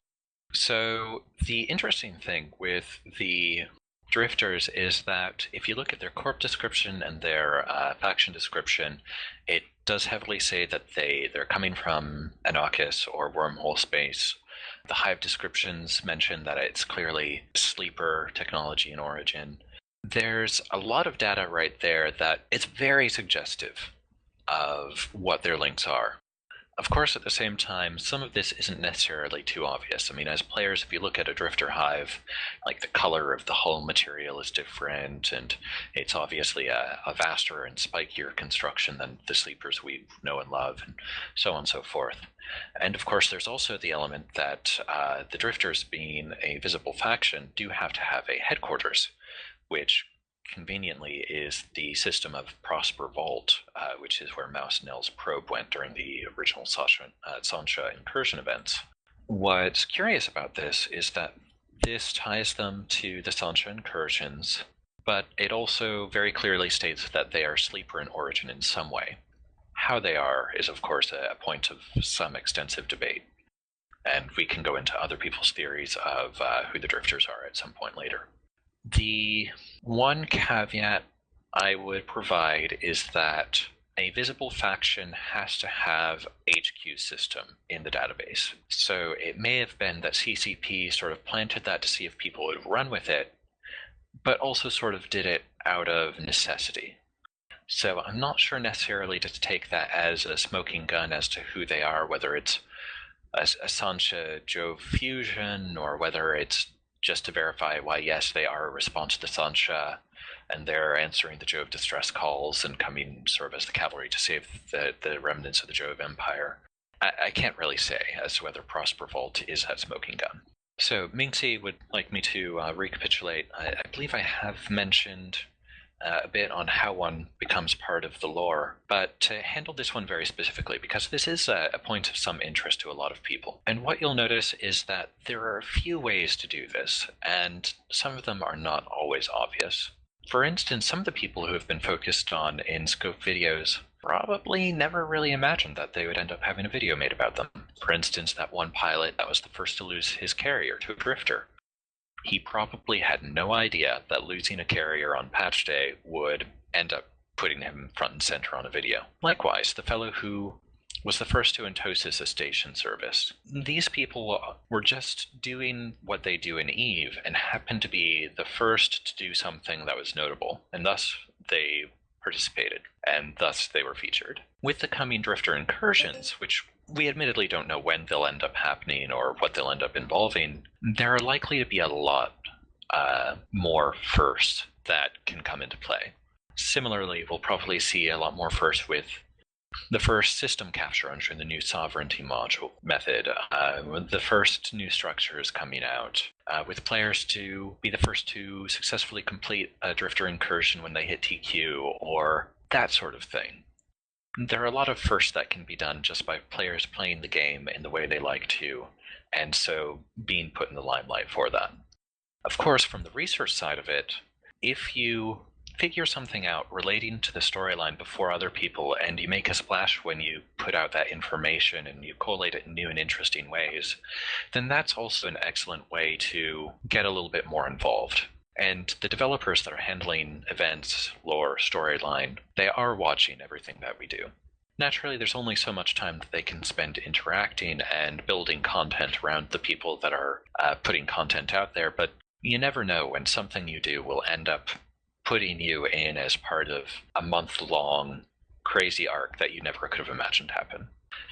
So, the interesting thing with the Drifters is that if you look at their corp description and their faction description, it does heavily say that they're coming from Anarchus or Wormhole space. The Hive descriptions mention that it's clearly sleeper technology in origin. There's a lot of data right there that is very suggestive of what their links are. Of course, at the same time, some of this isn't necessarily too obvious. I mean, as players, if you look at a Drifter Hive, like the color of the hull material is different, and it's obviously a vaster and spikier construction than the sleepers we know and love, and so on and so forth. And of course, there's also the element that the Drifters, being a visible faction, do have to have a headquarters, which conveniently is the system of Prosper Vault, which is where Mouse Nell's probe went during the original Sancha incursion events. What's curious about this is that this ties them to the Sancha incursions, but it also very clearly states that they are sleeper in origin in some way. How they are is, of course, a point of some extensive debate, and we can go into other people's theories of who the Drifters are at some point later. The one caveat I would provide is that a visible faction has to have HQ system in the database. So it may have been that CCP sort of planted that to see if people would run with it, but also sort of did it out of necessity. So I'm not sure necessarily to take that as a smoking gun as to who they are, whether it's a Sancha Jove fusion or whether it's just to verify why, yes, they are a response to Sancha, and they're answering the Jove distress calls and coming sort of as the cavalry to save the remnants of the Jove Empire. I can't really say as to whether Prosper Vault is that smoking gun. So Minxie would like me to recapitulate. I believe I have mentioned a bit on how one becomes part of the lore, but to handle this one very specifically, because this is a point of some interest to a lot of people. And what you'll notice is that there are a few ways to do this, and some of them are not always obvious. For instance, some of the people who have been focused on in-scope videos probably never really imagined that they would end up having a video made about them. For instance, that one pilot that was the first to lose his carrier to a drifter. He probably had no idea that losing a carrier on patch day would end up putting him front and center on a video. Likewise, the fellow who was the first to entosis a station service. These people were just doing what they do in EVE and happened to be the first to do something that was notable, and thus they participated, and thus they were featured. With the coming Drifter incursions, which we admittedly don't know when they'll end up happening or what they'll end up involving, there are likely to be a lot more firsts that can come into play. Similarly, we'll probably see a lot more firsts with the first system capture under the new sovereignty module method, the first new structures coming out, with players to be the first to successfully complete a Drifter incursion when they hit TQ, or that sort of thing. There are a lot of firsts that can be done just by players playing the game in the way they like to, and so being put in the limelight for that. Of course, from the research side of it, if you figure something out relating to the storyline before other people, and you make a splash when you put out that information and you collate it in new and interesting ways, then that's also an excellent way to get a little bit more involved. And the developers that are handling events, lore, storyline, they are watching everything that we do. Naturally, there's only so much time that they can spend interacting and building content around the people that are putting content out there, but you never know when something you do will end up putting you in as part of a month-long crazy arc that you never could have imagined happen.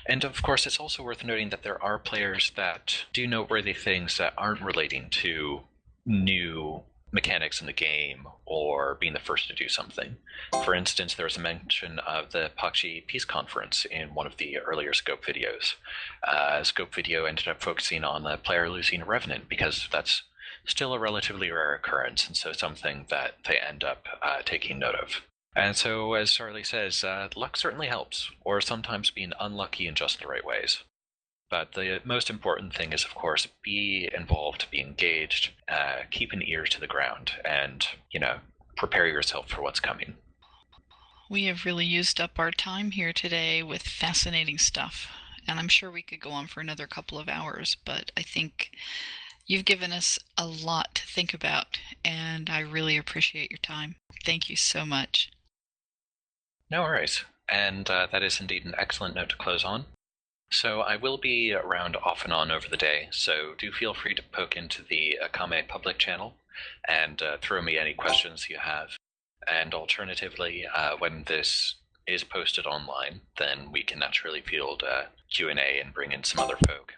And of course, it's also worth noting that there are players that do noteworthy things that aren't relating to new mechanics in the game or being the first to do something. For instance, there was a mention of the Pakshi Peace Conference in one of the earlier Scope videos. Scope video ended up focusing on the player losing a revenant because that's still a relatively rare occurrence, and so something that they end up taking note of. And so, as Charlie says, luck certainly helps, or sometimes being unlucky in just the right ways. But the most important thing is, of course, be involved, be engaged, keep an ear to the ground, and, prepare yourself for what's coming. We have really used up our time here today with fascinating stuff, and I'm sure we could go on for another couple of hours, but I think you've given us a lot to think about, and I really appreciate your time. Thank you so much. No worries. And that is indeed an excellent note to close on. So I will be around off and on over the day, so do feel free to poke into the Akame public channel and throw me any questions you have. And alternatively, when this is posted online, then we can naturally field Q&A and bring in some other folk.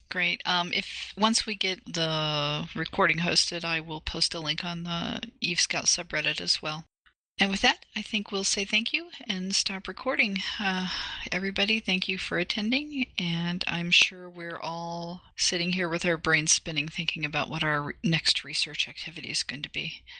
Great. If once we get the recording hosted, I will post a link on the EvE-Scout subreddit as well. And with that, I think we'll say thank you and stop recording. Everybody, thank you for attending, and I'm sure we're all sitting here with our brains spinning thinking about what our next research activity is going to be.